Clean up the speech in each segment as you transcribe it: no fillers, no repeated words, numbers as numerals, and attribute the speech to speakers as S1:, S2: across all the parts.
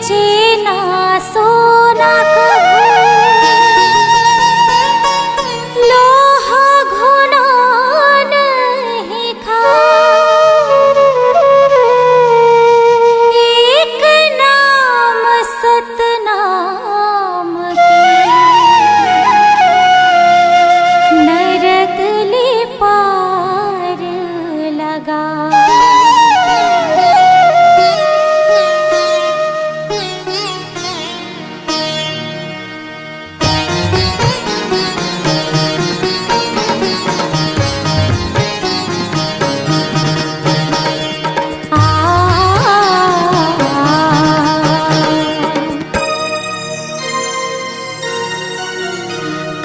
S1: बेचे ना सोना कभू, लोहा घुना नहीं खाए। एक नाम सतनाम की नरक ले पार लगा।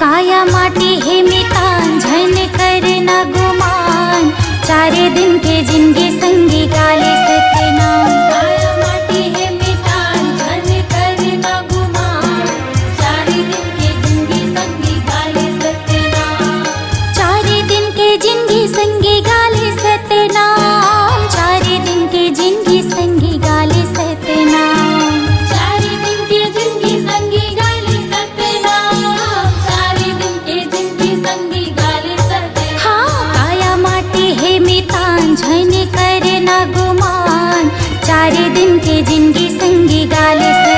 S1: काया माटी है मितांझन करना गुमान, चारे दिन के जिंदगी संगी गाले सतनाम। काया माटी है मितांझन करना गुमान, चारे दिन के जिंदगी संगी गाले सतनाम। चारे दिन के जिंदगी संगी गाले सतनाम, चारे दिन के जिंदगी संगी गाले सतनाम। चारे दिन के जिंदगी संगी गाले सतनाम, चारे दिन के जिंदगी संगी गाले सतनाम। हाँ, काया माटी है मितांझन करना गुमान, चारे दिन के जिंदगी संगी गाले सतनाम।